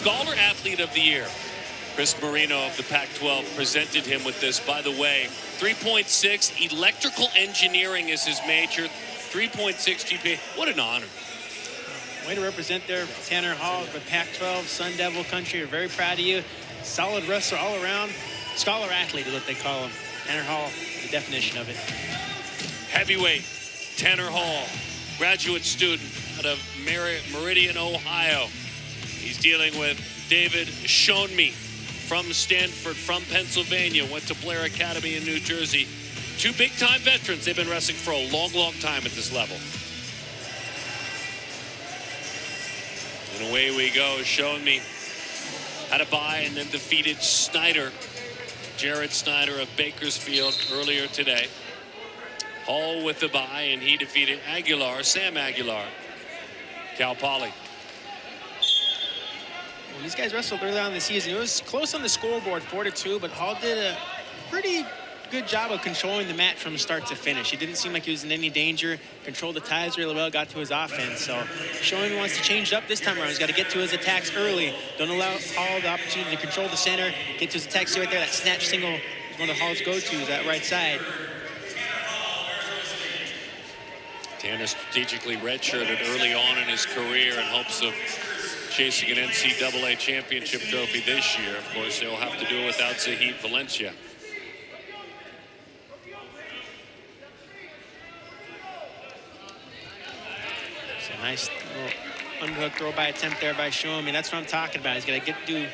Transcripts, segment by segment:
Scholar Athlete of the Year. Chris Marino of the Pac-12 presented him with this. By the way, 3.6, electrical engineering is his major, 3.6 GPA. What an honor. Way to represent there, Tanner Hall, the Pac-12, Sun Devil country. We're very proud of you. Solid wrestler all around. Scholar athlete is what they call him. Tanner Hall, the definition of it. Heavyweight, Tanner Hall, graduate student out of Meridian, Ohio. He's dealing with David Showunmi from Stanford, from Pennsylvania, went to Blair Academy in New Jersey. Two big-time veterans. They've been wrestling for a long, long time at this level. And away we go. Showunmi had a bye and then defeated Snyder, Jared Snyder of Bakersfield, earlier today. Hall with the bye, and he defeated Aguilar, Sam Aguilar, Cal Poly. Well, these guys wrestled early on in the season. It was close on the scoreboard, 4-2, but Hall did a pretty good job of controlling the match from start to finish. It didn't seem like he was in any danger, controlled the ties really well, got to his offense. So Showunmi wants to change it up this time around. He's got to get to his attacks early. Don't allow Hall the opportunity to control the center, get to his attacks. See right there, that snatch single is one of Hall's go-tos, that right side. Tanner strategically redshirted early on in his career in hopes of chasing an NCAA championship trophy this year. Of course, they'll have to do it without Zahid Valencia. It's a nice little underhook throw by attempt there by Showunmi. That's what I'm talking about. He's got to do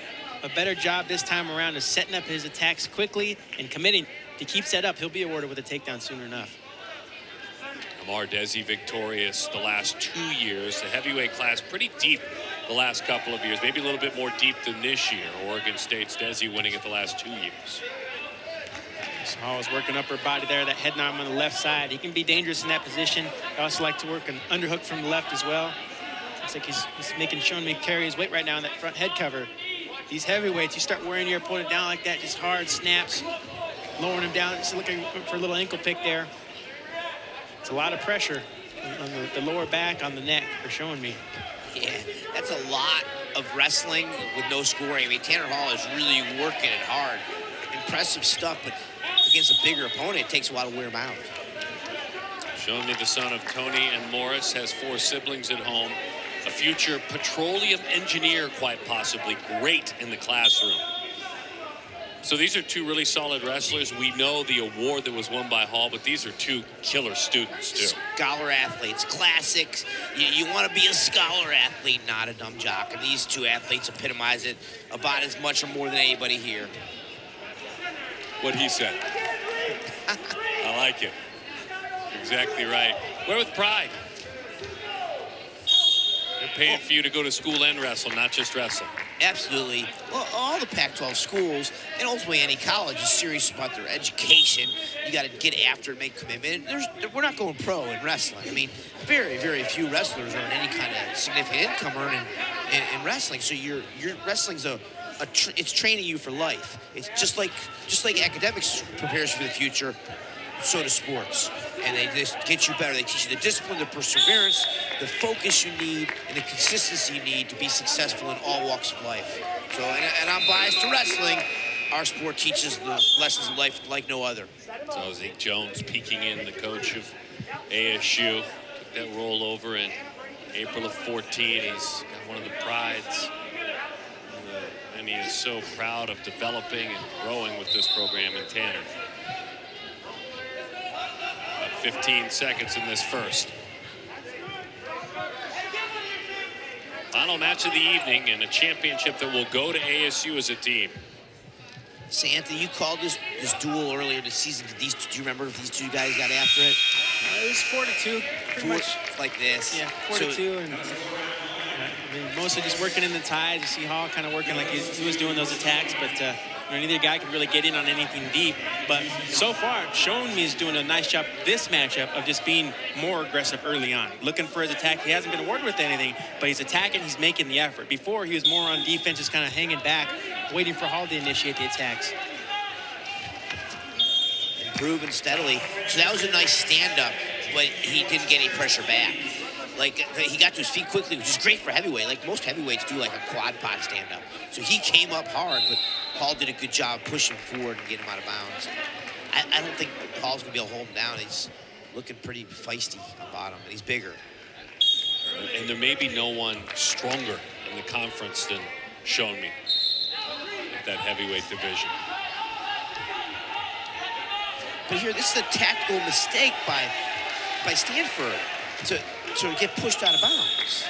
a better job this time around of setting up his attacks quickly and committing. If he keeps that up, he'll be awarded with a takedown soon enough. Amar Desi victorious the last 2 years. The heavyweight class pretty deep the last couple of years. Maybe a little bit more deep than this year. Oregon State's Desi winning it the last 2 years. Hall is working upper body there, that head arm on the left side. He can be dangerous in that position. He also like to work an underhook from the left as well. Looks like he's making Showunmi carry his weight right now in that front head cover. These heavyweights, you start wearing your opponent down like that, just hard snaps, lowering him down. Just looking for a little ankle pick there. It's a lot of pressure on the lower back, on the neck for Showunmi. Yeah, that's a lot of wrestling with no scoring. I mean, Tanner Hall is really working it hard. Impressive stuff, but against a bigger opponent, it takes a while to wear him out. Showunmi, the son of Tony and Morris, has 4 siblings at home. A future petroleum engineer, quite possibly. Great in the classroom. So these are 2 really solid wrestlers. We know the award that was won by Hall, but these are 2 killer students, too. Scholar athletes, classics. You want to be a scholar athlete, not a dumb jock. And these 2 athletes epitomize it about as much or more than anybody here. What he said. I like it. Exactly right. Wear with pride. They're paying for you to go to school and wrestle, not just wrestle. Absolutely. Well, all the Pac-12 schools, and ultimately any college, is serious about their education. You got to get after it, make commitment. We're not going pro in wrestling. I mean, very, very few wrestlers earn any kind of significant income earned in wrestling. So your wrestling's it's training you for life. It's just like academics prepares you for the future, so do sports. And they just get you better. They teach you the discipline, the perseverance, the focus you need, and the consistency you need to be successful in all walks of life. So, and I'm biased to wrestling. Our sport teaches the lessons of life like no other. So Zeke Jones peeking in, the coach of ASU. Took that role over in April of 14. He's got one of the prides. And he is so proud of developing and growing with this program in Tanner. 15 seconds in this first. Final match of the evening and a championship that will go to ASU as a team. So, Anthony, you called this duel earlier this season. Do you remember if these 2 guys got after it? It was 4-2, pretty much. Like this? Yeah, 4-2. And I mean, mostly just working in the ties. You see Hall kind of working like he was doing those attacks, but neither guy could really get in on anything deep. But so far, Showunmi is doing a nice job this matchup of just being more aggressive early on, looking for his attack. He hasn't been awarded with anything, but he's attacking, he's making the effort. Before, he was more on defense, just kind of hanging back, waiting for Hall to initiate the attacks. Improving steadily. So that was a nice stand-up, but he didn't get any pressure back. Like, he got to his feet quickly, which is great for heavyweight. Like, most heavyweights do, like, a quad pod stand-up. So he came up hard, but Hall did a good job pushing forward and getting him out of bounds. I don't think Hall's going to be able to hold him down. He's looking pretty feisty on bottom, and he's bigger. And there may be no one stronger in the conference than Showunmi at that heavyweight division. But here, this is a tactical mistake by Stanford to get pushed out of bounds.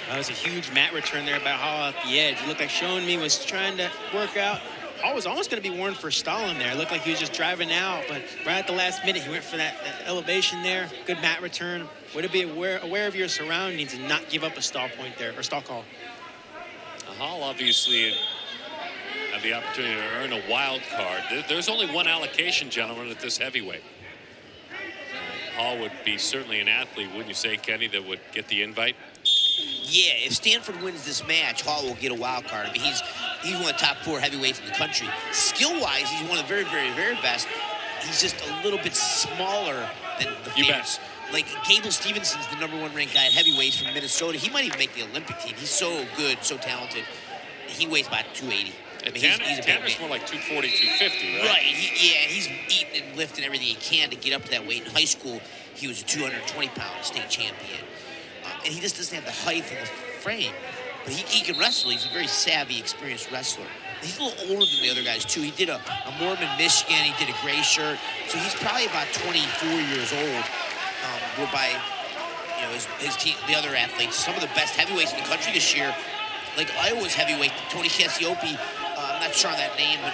That was a huge mat return there by Hall at the edge. It looked like Showunmi was trying to work out. Hall was almost going to be warned for stalling there. It looked like he was just driving out, but right at the last minute, he went for that elevation there. Good mat return. Way to be aware of your surroundings and not give up a stall point there, or stall call. Hall obviously had the opportunity to earn a wild card. There's only one allocation, gentlemen, at this heavyweight. Hall would be certainly an athlete, wouldn't you say, Kenny, that would get the invite? Yeah, if Stanford wins this match, Hall will get a wild card. I mean, he's one of the top 4 heavyweights in the country. Skill-wise, he's one of the very, very, very best. He's just a little bit smaller than the favorites. Like, Gable Stevenson's the #1 ranked guy at heavyweights from Minnesota. He might even make the Olympic team. He's so good, so talented. He weighs about 280. I mean, he's a big Tanner's man. more like 240, 250, right? Right. He's eating and lifting everything he can to get up to that weight. In high school, he was a 220-pound state champion. And he just doesn't have the height and the frame. But he can wrestle. He's a very savvy, experienced wrestler. He's a little older than the other guys, too. He did a Mormon, Michigan. He did a gray shirt. So he's probably about 24 years old. Whereby, his team, the other athletes, some of the best heavyweights in the country this year, like Iowa's heavyweight, Tony Cassiope, I'm not sure on that name, but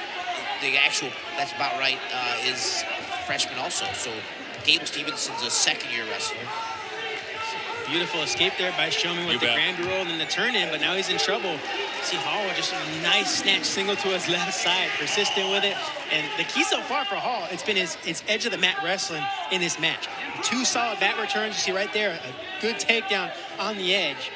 the actual, that's about right, is a freshman also. So Gable Stevenson's a second-year wrestler. Beautiful escape there by Showunmi with the grand roll and the turn-in, but now he's in trouble. See Hall just a nice snatch single to his left side, persistent with it. And the key so far for Hall, it's been his edge of the mat wrestling in this match. 2 solid mat returns, you see right there, a good takedown on the edge.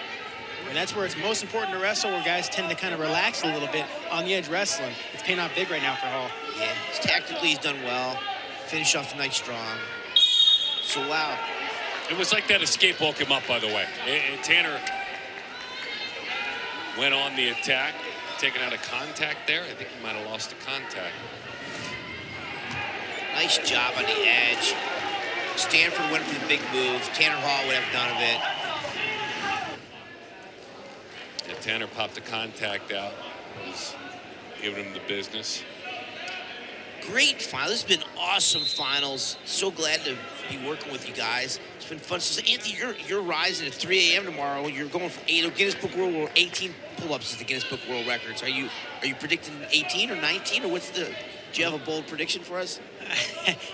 And that's where it's most important to wrestle, where guys tend to kind of relax a little bit on the edge wrestling. It's paying off big right now for Hall. Yeah, tactically he's done well. Finish off the night strong. So, wow. It was like that escape woke him up, by the way. And Tanner went on the attack, taken out of contact there. I think he might have lost the contact. Nice job on the edge. Stanford went for the big move. Tanner Hall would have none of it. Yeah, Tanner popped the contact out. Was giving him the business. Great final. This has been awesome finals. So glad to be working with you guys. It's been fun. So, Anthony, you're rising at 3 a.m. tomorrow. You're going for Guinness Book World Record. 18 pull-ups is the Guinness Book World Records. Are you predicting 18 or 19, or what's the? Do you have a bold prediction for us?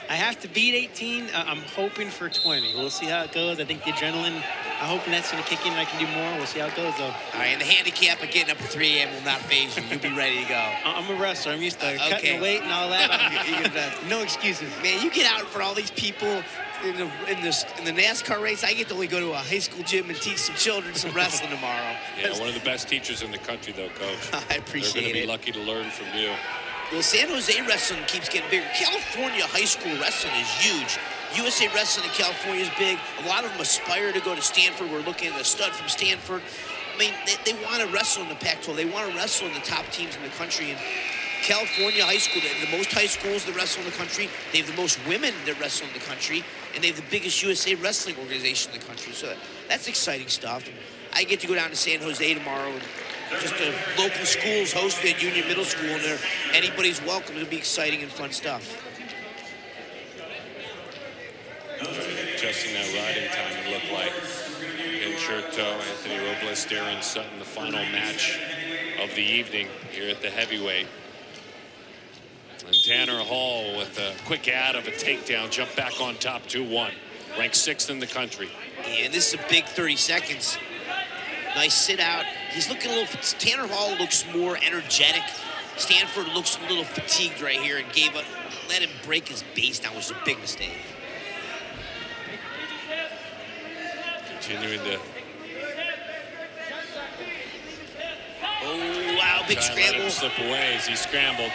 I have to beat 18. I'm hoping for 20. We'll see how it goes. I think the adrenaline, I'm hoping that's going to kick in and I can do more. We'll see how it goes, though. All right, and the handicap of getting up at 3 a.m. will not faze you. You'll be ready to go. I'm a wrestler. I'm used to cutting the weight and all that. No excuses. Man, you get out in front of all these people in the NASCAR race. I get to only go to a high school gym and teach some children some wrestling tomorrow. Yeah, one of the best teachers in the country, though, Coach. I appreciate it. They're going to be lucky to learn from you. Well, San Jose wrestling keeps getting bigger. California high school wrestling is huge. USA wrestling in California is big. A lot of them aspire to go to Stanford. We're looking at a stud from Stanford. I mean, they want to wrestle in the Pac-12. They want to wrestle in the top teams in the country. And California high school, they have the most high schools that wrestle in the country. They have the most women that wrestle in the country. And they have the biggest USA wrestling organization in the country. So that's exciting stuff. I get to go down to San Jose tomorrow. And just the local schools hosted at Union Middle School, and anybody's welcome. It'll be exciting and fun stuff. Adjusting that riding time, it looked like. In Cherto, Anthony Robles, Darren Sutton, the final match of the evening here at the heavyweight. And Tanner Hall with a quick ad of a takedown, jump back on top 2-1. Ranked 6th in the country. Yeah, and this is a big 30 seconds. Nice sit out. He's looking a little, Tanner Hall looks more energetic. Stanford looks a little fatigued right here and let him break his base down, which is a big mistake. Continuing to. Oh, wow, big scramble. Let him slip away as he scrambled.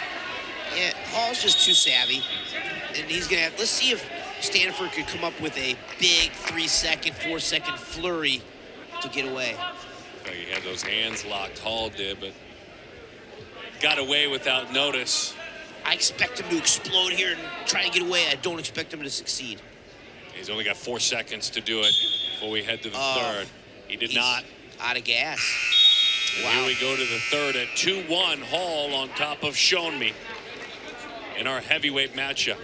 Yeah, Hall's just too savvy. And he's going to have, let's see if Stanford could come up with a big 3-second, 4-second flurry to get away. He had those hands locked, Hall did, but got away without notice. I expect him to explode here and try to get away. I don't expect him to succeed. He's only got 4 seconds to do it before we head to the third. He did not. Out of gas. Wow. Here we go to the third at 2-1. Hall on top of Showunmi in our heavyweight matchup.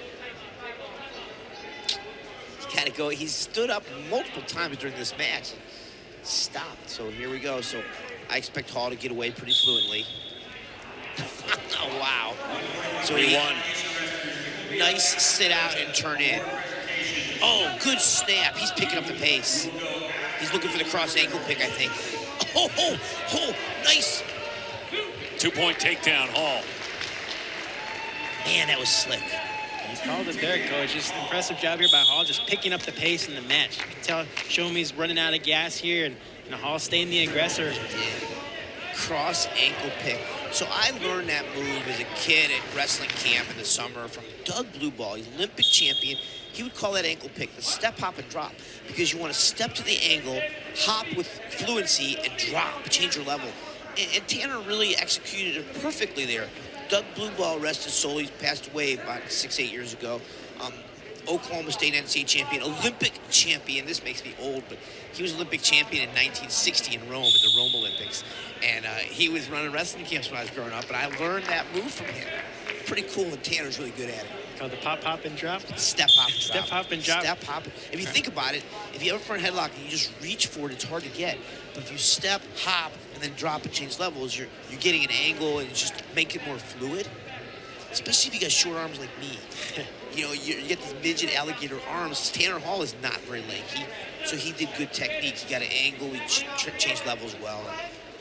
He's got to go. He's stood up multiple times during this match. Stopped. So here we go. So I expect Hall to get away pretty fluently. Oh, wow. So he won. Nice sit out and turn in. Oh, good snap. He's picking up the pace. He's looking for the cross ankle pick, I think. Oh, nice. 2-point takedown, Hall. Man, that was slick. He called it there, Coach. Just impressive job here by Hall, just picking up the pace in the match. You can tell Showunmi's running out of gas here, and Hall staying the aggressor. Yeah. Cross ankle pick. So I learned that move as a kid at wrestling camp in the summer from Doug Blueball. He's Olympic champion. He would call that ankle pick the step, hop, and drop, because you want to step to the angle, hop with fluency, and drop, change your level. And Tanner really executed it perfectly there. Doug Blueball, rest his soul, he passed away about 6-8 years ago. Oklahoma State NCAA champion, Olympic champion. This makes me old, but he was Olympic champion in 1960 in Rome, in the Rome Olympics. And he was running wrestling camps when I was growing up, and I learned that move from him. Pretty cool, and Tanner's really good at it. Called the pop, hop, and drop? Step, hop, and drop. Step, hop, and drop. Step, hop. If you think about it, if you have a front headlock and you just reach for it, it's hard to get. But if you step, hop, and then drop and change levels, you're getting an angle and just make it more fluid. Especially if you got short arms like me. You know, you get these midget alligator arms. Tanner Hall is not very lanky, so he did good technique. He got an angle, he changed levels well.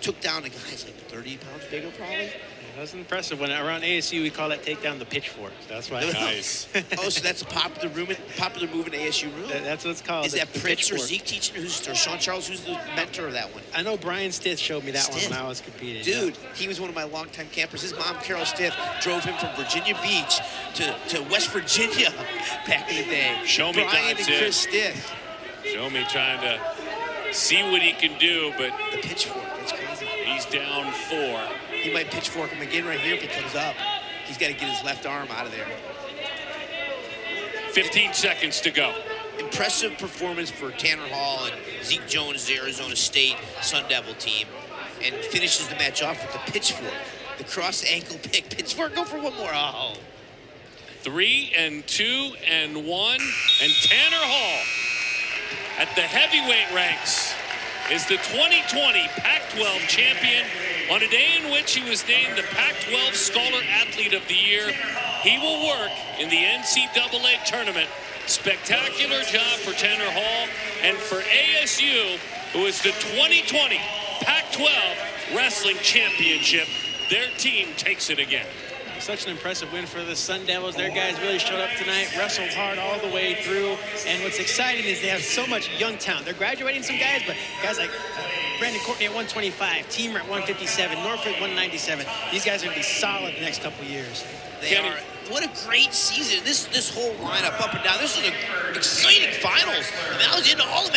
Took down a guy's like 30 pounds bigger, probably. That was impressive. When around ASU, we call that takedown the pitchfork. That's why. Nice. Oh, so that's a popular move in ASU room? That's what it's called. Is that Prince or Zeke teaching, or Sean Charles? Who's the mentor of that one? I know Brian Stith showed me that one when I was competing. Dude, he was one of my longtime campers. His mom, Carol Stith, drove him from Virginia Beach to West Virginia back in the day. Showunmi Brian and Chris Stith. Showunmi trying to see what he can do, but the pitchfork, that's crazy. He's down 4. He might pitchfork him again right here if he comes up. He's got to get his left arm out of there. 15 seconds to go. Impressive performance for Tanner Hall and Zeke Jones, the Arizona State Sun Devil team, and finishes the match off with the pitchfork. The cross ankle pick. Pitchfork, go for one more. Oh. 3 and 2 and 1, and Tanner Hall at the heavyweight ranks is the 2020 Pac-12 champion on a day in which he was named the Pac-12 Scholar Athlete of the Year. He will work in the NCAA tournament. Spectacular job for Tanner Hall and for ASU, who is the 2020 Pac-12 Wrestling Championship. Their team takes it again. Such an impressive win for the Sun Devils. Their guys really showed up tonight, wrestled hard all the way through. And what's exciting is they have so much young talent. They're graduating some guys, but guys like Brandon Courtney at 125, Teamer at 157, Norfolk 197. These guys are going to be solid the next couple years. They are. What a great season. This whole lineup up and down. This is an exciting finals. And that was into all of